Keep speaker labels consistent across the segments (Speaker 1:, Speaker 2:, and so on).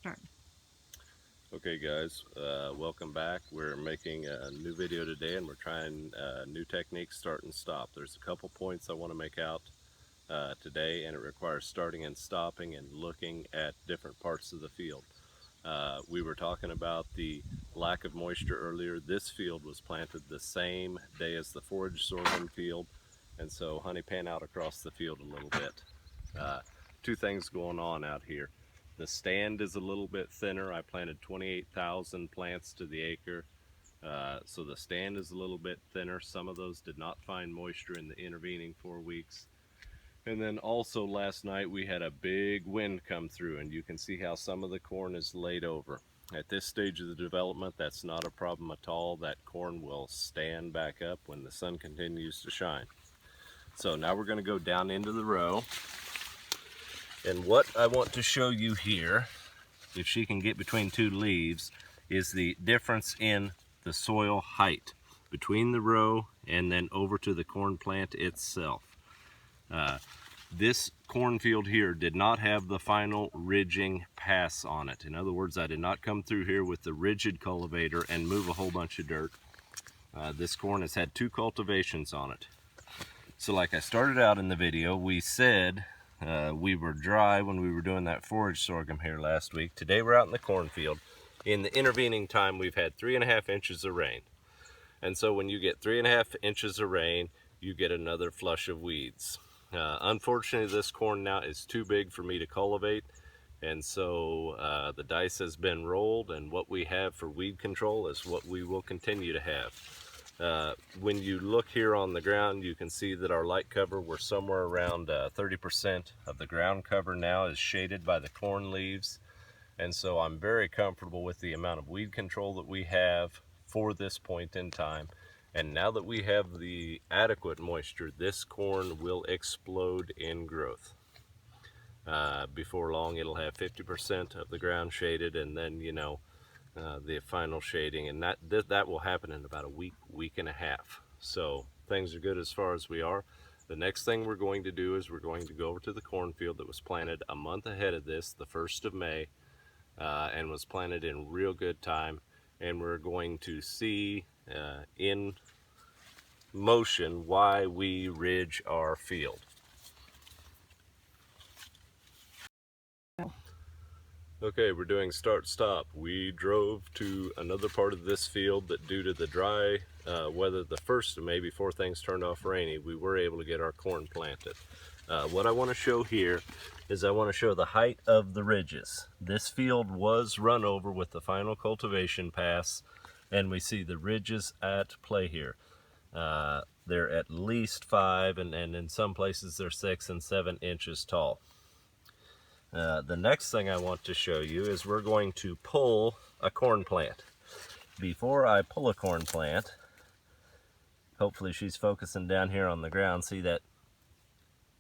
Speaker 1: Start.
Speaker 2: Okay guys, welcome back. We're making a new video today and we're trying new techniques, start and stop. There's a couple points I want to make out today, and it requires starting and stopping and looking at different parts of the field. We were talking about the lack of moisture earlier. This field was planted the same day as the forage sorghum field, and so honey, pan out across the field a little bit. Two things going on out here. The stand is a little bit thinner. I planted 28,000 plants to the acre, so the stand is a little bit thinner. Some of those did not find moisture in the intervening 4 weeks. And then also last night we had a big wind come through, and you can see how some of the corn is laid over. At this stage of the development, that's not a problem at all. That corn will stand back up when the sun continues to shine. So now we're going to go down into the row. And what I want to show you here, if she can get between two leaves, is the difference in the soil height between the row and then over to the corn plant itself. This cornfield here did not have the final ridging pass on it. In other words, I did not come through here with the rigid cultivator and move a whole bunch of dirt. This corn has had 2 cultivations on it. So like I started out in the video, we said we were dry when we were doing that forage sorghum here last week. Today we're out in the cornfield. In the intervening time, we've had 3.5 inches of rain. And so when you get 3.5 inches of rain, you get another flush of weeds. Unfortunately, this corn now is too big for me to cultivate, and so the dice has been rolled, and what we have for weed control is what we will continue to have. When you look here on the ground, you can see that our light cover, we're somewhere around 30% of the ground cover now is shaded by the corn leaves, and so I'm very comfortable with the amount of weed control that we have for this point in time. And now that we have the adequate moisture, this corn will explode in growth. Before long, it'll have 50% of the ground shaded, and then, the final shading, and that will happen in about a week and a half. So things are good as far as we are. The next thing we're going to do is we're going to go over to the cornfield that was planted a month ahead of this, the 1st of May, and was planted in real good time. And we're going to see in motion why we ridge our field. Okay, we're doing start stop. We drove to another part of this field that, due to the dry weather the 1st of May, before things turned off rainy, we were able to get our corn planted. What I want to show here is I want to show the height of the ridges. This field was run over with the final cultivation pass, and we see the ridges at play here. They're at least 5, and in some places they're 6 and 7 inches tall. The next thing I want to show you is we're going to pull a corn plant. Before I pull a corn plant, hopefully she's focusing down here on the ground. See that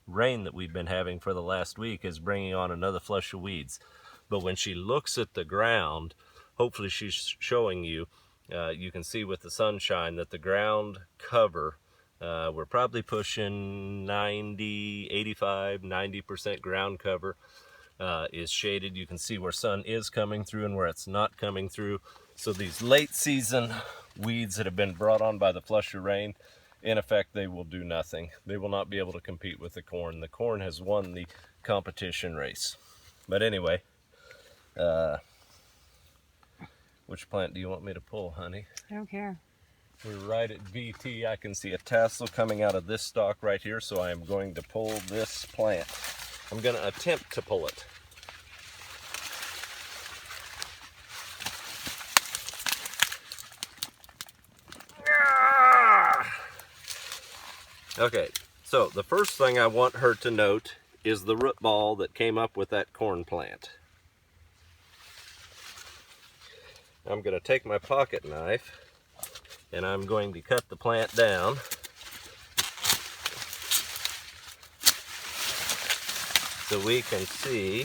Speaker 2: rain that we've been having for the last week is bringing on another flush of weeds. But when she looks at the ground, hopefully she's showing you, you can see with the sunshine that the ground cover, we're probably pushing 85, 90% ground cover. Is shaded. You can see where sun is coming through and where it's not coming through. So these late season weeds that have been brought on by the flush of rain, in effect, they will do nothing. They will not be able to compete with the corn. The corn has won the competition race. But anyway, which plant do you want me to pull, honey?
Speaker 1: I don't care.
Speaker 2: We're right at VT. I can see a tassel coming out of this stalk right here, so I am going to pull this plant. I'm going to attempt to pull it. Okay, so the first thing I want her to note is the root ball that came up with that corn plant. I'm going to take my pocket knife and I'm going to cut the plant down. So we can see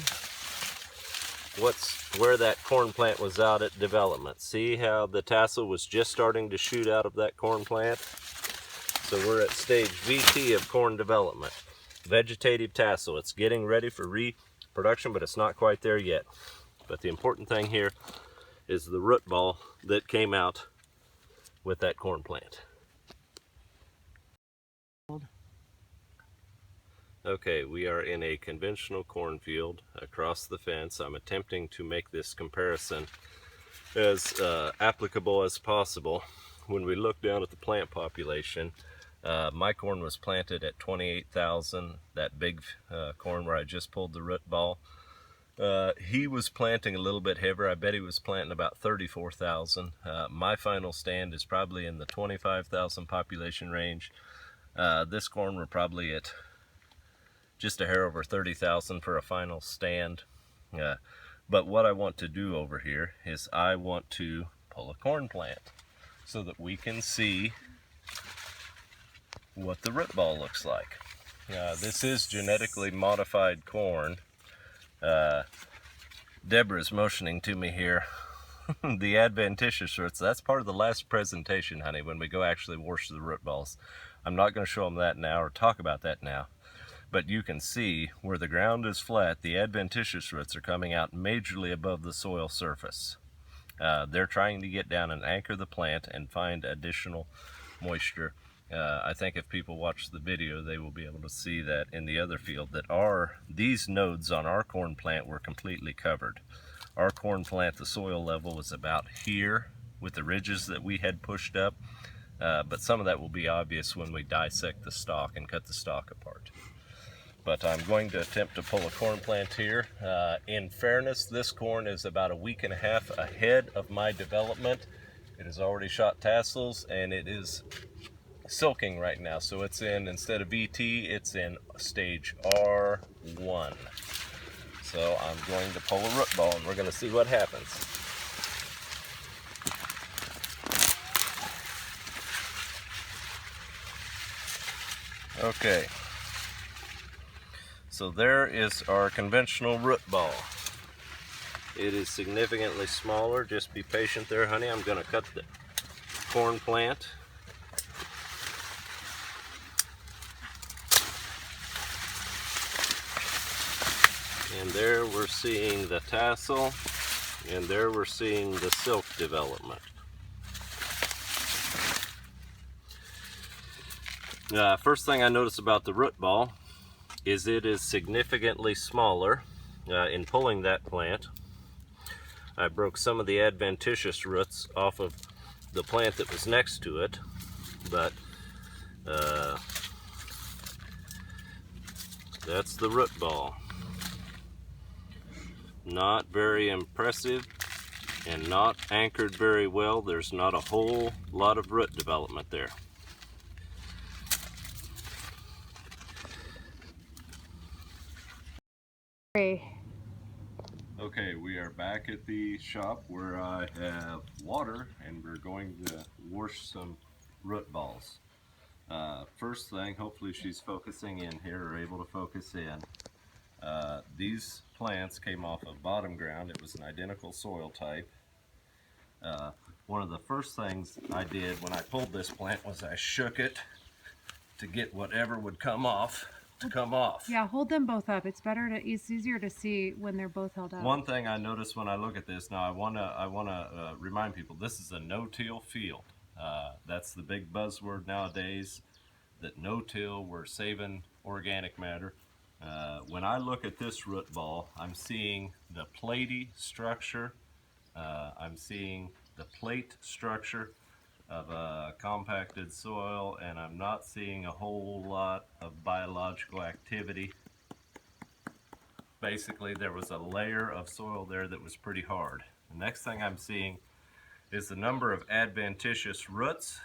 Speaker 2: where that corn plant was out at development. See how the tassel was just starting to shoot out of that corn plant? So we're at stage VT of corn development. Vegetative tassel. It's getting ready for reproduction, but it's not quite there yet. But the important thing here is the root ball that came out with that corn plant. Okay, we are in a conventional cornfield across the fence. I'm attempting to make this comparison as applicable as possible. When we look down at the plant population, my corn was planted at 28,000. That big corn where I just pulled the root ball, he was planting a little bit heavier. I bet he was planting about 34,000. My final stand is probably in the 25,000 population range. This corn we're probably at just a hair over 30,000 for a final stand. But what I want to do over here is I want to pull a corn plant so that we can see what the root ball looks like. This is genetically modified corn. Deborah's motioning to me here. The adventitious roots, that's part of the last presentation, honey, when we go actually wash the root balls. I'm not going to show them that now or talk about that now. But you can see where the ground is flat, the adventitious roots are coming out majorly above the soil surface. They're trying to get down and anchor the plant and find additional moisture. I think if people watch the video, they will be able to see that in the other field that these nodes on our corn plant were completely covered. Our corn plant, the soil level was about here with the ridges that we had pushed up, but some of that will be obvious when we dissect the stalk and cut the stalk apart. But I'm going to attempt to pull a corn plant here. In fairness, this corn is about a week and a half ahead of my development. It has already shot tassels and it is silking right now. So it's in, instead of VT, it's in stage R1. So I'm going to pull a root ball and we're going to see what happens. Okay. So there is our conventional root ball. It is significantly smaller. Just be patient there, honey. I'm going to cut the corn plant. And there we're seeing the tassel, and there we're seeing the silk development. First thing I notice about the root ball is it is significantly smaller. In pulling that plant, I broke some of the adventitious roots off of the plant that was next to it, but that's the root ball. Not very impressive and not anchored very well. There's not a whole lot of root development there. Okay, we are back at the shop where I have water and we're going to wash some root balls. First thing, hopefully she's focusing in here or able to focus in. These plants came off of bottom ground. It was an identical soil type. One of the first things I did when I pulled this plant was I shook it to get whatever would come off to come off.
Speaker 1: Yeah, hold them both up. It's easier to see when they're both held up.
Speaker 2: One thing I noticed when I look at this, now I wanna remind people, this is a no-till field. That's the big buzzword nowadays, that no-till, we're saving organic matter. When I look at this root ball, I'm seeing the platy structure. I'm seeing the plate structure of a compacted soil, and I'm not seeing a whole lot of biological activity. Basically, there was a layer of soil there that was pretty hard. The next thing I'm seeing is the number of adventitious roots.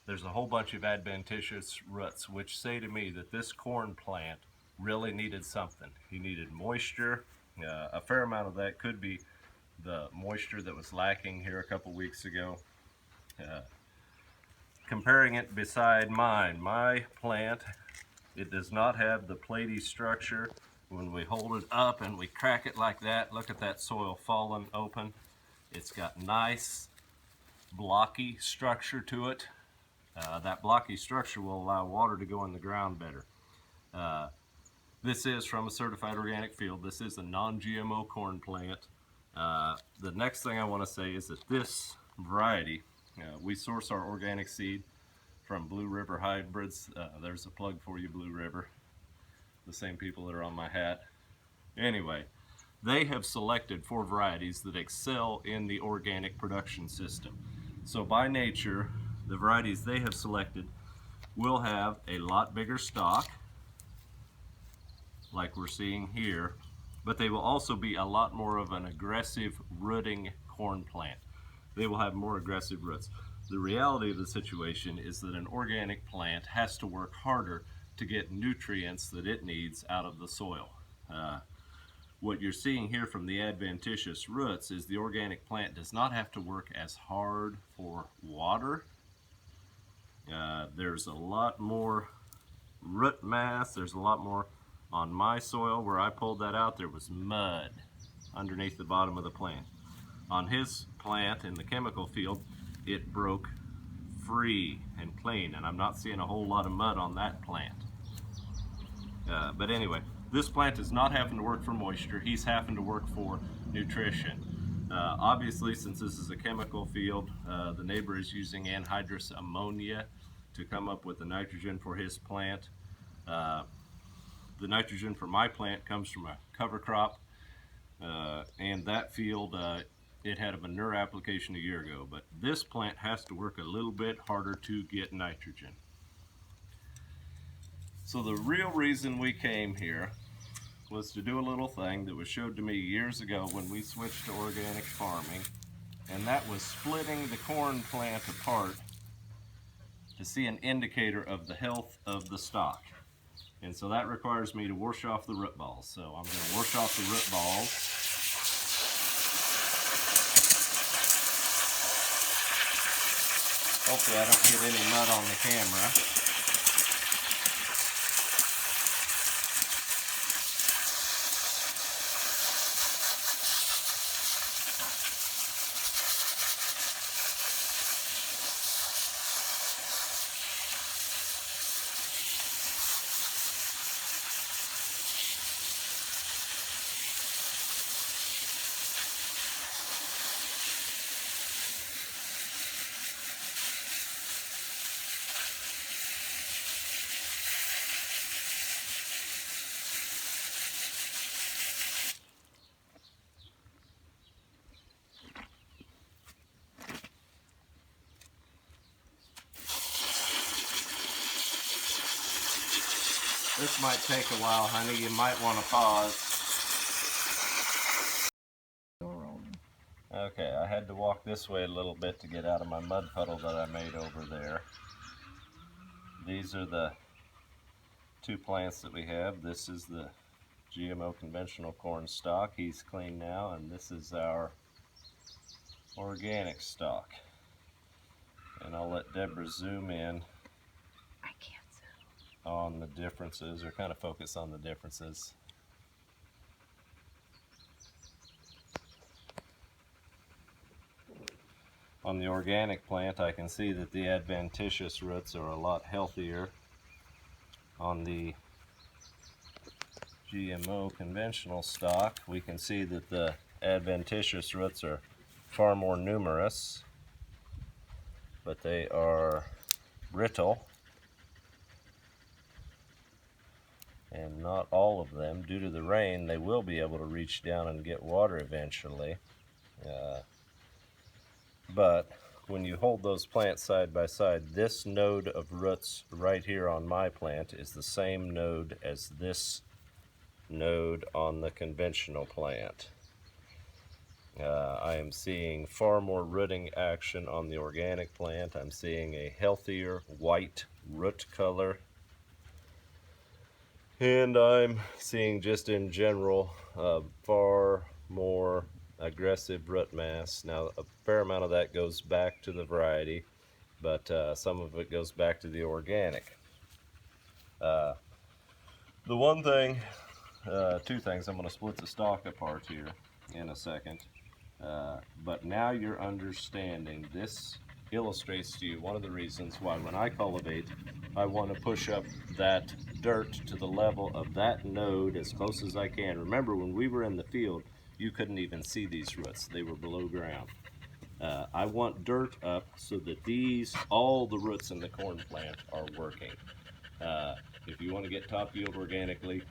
Speaker 2: There's a whole bunch of adventitious roots, which say to me that this corn plant really needed something. He needed moisture. A fair amount of that could be the moisture that was lacking here a couple weeks ago. Comparing it beside mine, my plant, it does not have the platy structure. When we hold it up and we crack it like that, look at that soil falling open. It's got nice blocky structure to it. That blocky structure will allow water to go in the ground better. This is from a certified organic field. This is a non-GMO corn plant. The next thing I want to say is that this variety, we source our organic seed from Blue River Hybrids. There's a plug for you, Blue River. The same people that are on my hat. Anyway, they have selected 4 varieties that excel in the organic production system. So by nature, the varieties they have selected will have a lot bigger stalk, like we're seeing here, but they will also be a lot more of an aggressive rooting corn plant. They will have more aggressive roots. The reality of the situation is that an organic plant has to work harder to get nutrients that it needs out of the soil. What you're seeing here from the adventitious roots is the organic plant does not have to work as hard for water. There's a lot more root mass. There's a lot more on my soil. Where I pulled that out, there was mud underneath the bottom of the plant. On his plant in the chemical field, it broke free and clean, and I'm not seeing a whole lot of mud on that plant. But anyway, this plant is not having to work for moisture. He's having to work for nutrition. Obviously, since this is a chemical field, the neighbor is using anhydrous ammonia to come up with the nitrogen for his plant. The nitrogen for my plant comes from a cover crop, and that field, it had a manure application a year ago, but this plant has to work a little bit harder to get nitrogen. So the real reason we came here was to do a little thing that was showed to me years ago when we switched to organic farming, and that was splitting the corn plant apart to see an indicator of the health of the stalk. And so that requires me to wash off the root balls. So I'm going to wash off the root balls. Hopefully I don't get any mud on the camera. This might take a while, honey. You might want to pause. Okay, I had to walk this way a little bit to get out of my mud puddle that I made over there. These are the 2 plants that we have. This is the GMO conventional corn stalk. He's clean now, and this is our organic stalk. And I'll let Deborah zoom in on the differences, or kind of focus on the differences. On the organic plant, I can see that the adventitious roots are a lot healthier. On the GMO conventional stock, we can see that the adventitious roots are far more numerous, but they are brittle. And not all of them, due to the rain, they will be able to reach down and get water eventually. But when you hold those plants side by side, this node of roots right here on my plant is the same node as this node on the conventional plant. I am seeing far more rooting action on the organic plant. I'm seeing a healthier white root color. And I'm seeing, just in general, far more aggressive root mass. Now, a fair amount of that goes back to the variety, but some of it goes back to the organic. The one thing, 2 things, I'm going to split the stalk apart here in a second. But now you're understanding. This illustrates to you one of the reasons why when I cultivate, I want to push up that dirt to the level of that node as close as I can. Remember, when we were in the field, you couldn't even see these roots. They were below ground. I want dirt up so that all the roots in the corn plant are working. If you want to get top yield organically,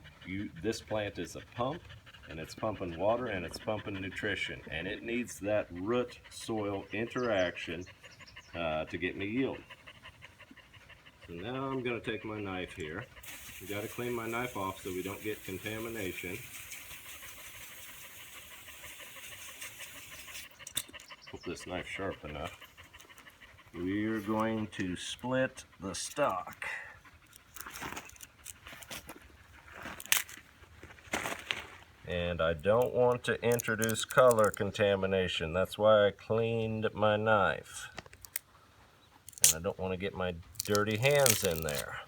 Speaker 2: this plant is a pump, and it's pumping water and it's pumping nutrition, and it needs that root soil interaction to get me yield. So now I'm going to take my knife here. You got to clean my knife off so we don't get contamination. Hope this knife's sharp enough. We're going to split the stalk. And I don't want to introduce color contamination. That's why I cleaned my knife. And I don't want to get my dirty hands in there.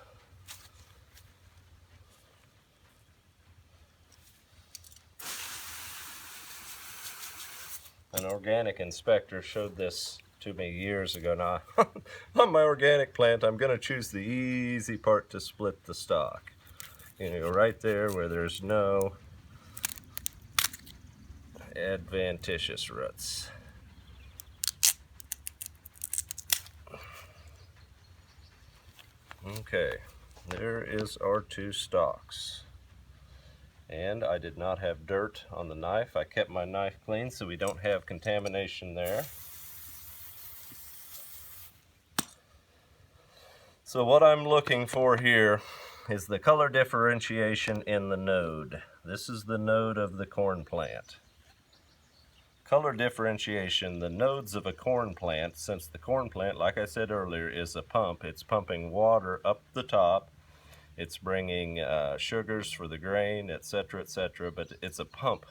Speaker 2: An organic inspector showed this to me years ago. Now, on my organic plant, I'm going to choose the easy part to split the stalk. You're going to go right there where there's no adventitious roots. Okay, there is our 2 stalks. And I did not have dirt on the knife. I kept my knife clean so we don't have contamination there. So what I'm looking for here is the color differentiation in the node. This is the node of the corn plant. Color differentiation, the nodes of a corn plant, since the corn plant, like I said earlier, is a pump, it's pumping water up the top, it's bringing sugars for the grain, etc., but it's a pump.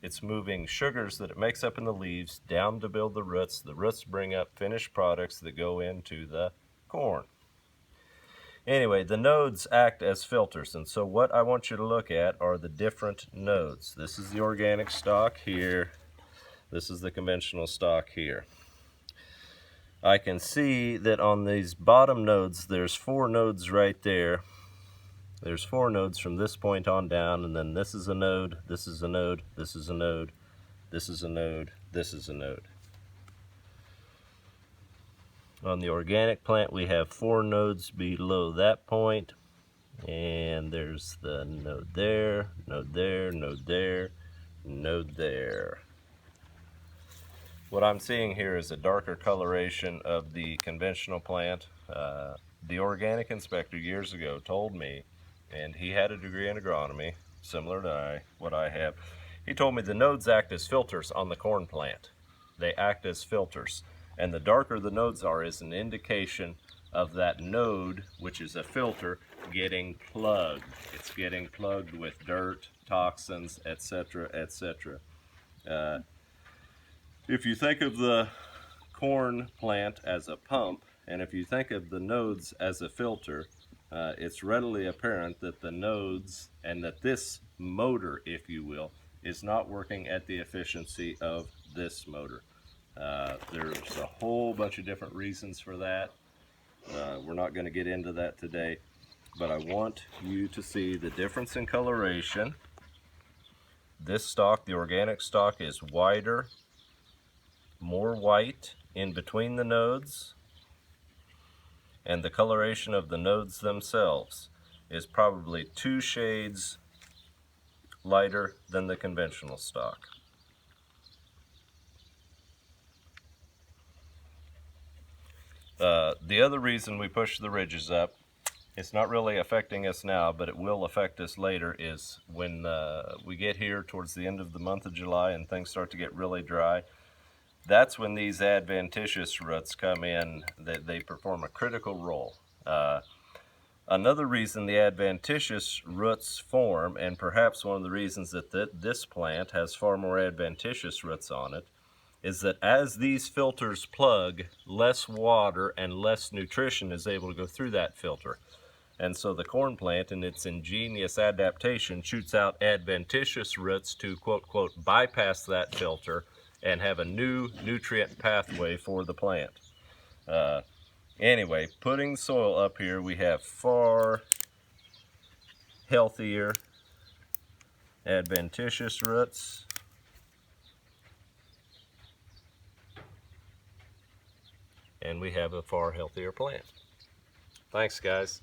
Speaker 2: It's moving sugars that it makes up in the leaves down to build the roots. The roots bring up finished products that go into the corn. Anyway, the nodes act as filters, and so what I want you to look at are the different nodes. This is the organic stalk here. This is the conventional stalk here. I can see that on these bottom nodes, there's 4 nodes right there. There's 4 nodes from this point on down, and then this is a node, this is a node, this is a node, this is a node, this is a node. On the organic plant, we have 4 nodes below that point, and there's the node there, node there, node there, node there. What I'm seeing here is a darker coloration of the conventional plant. The organic inspector years ago told me, and he had a degree in agronomy, similar to what I have. He told me the nodes act as filters on the corn plant. They act as filters. And the darker the nodes are is an indication of that node, which is a filter, getting plugged. It's getting plugged with dirt, toxins, etc., etc. If you think of the corn plant as a pump, and if you think of the nodes as a filter, it's readily apparent that the nodes, and that this motor, if you will, is not working at the efficiency of this motor. There's a whole bunch of different reasons for that. We're not going to get into that today, but I want you to see the difference in coloration. This stalk, the organic stalk, is wider, more white in between the nodes, and the coloration of the nodes themselves is probably 2 shades lighter than the conventional stalk. The other reason we push the ridges up, it's not really affecting us now, but it will affect us later, is when we get here towards the end of the month of July and things start to get really dry. That's when these adventitious roots come in. They perform a critical role. Another reason the adventitious roots form, and perhaps one of the reasons that this plant has far more adventitious roots on it, is that as these filters plug, less water and less nutrition is able to go through that filter. And so the corn plant, in its ingenious adaptation, shoots out adventitious roots to, quote, quote, bypass that filter and have a new nutrient pathway for the plant. Anyway, putting soil up here, we have far healthier, adventitious roots. And we have a far healthier plant. Thanks, guys.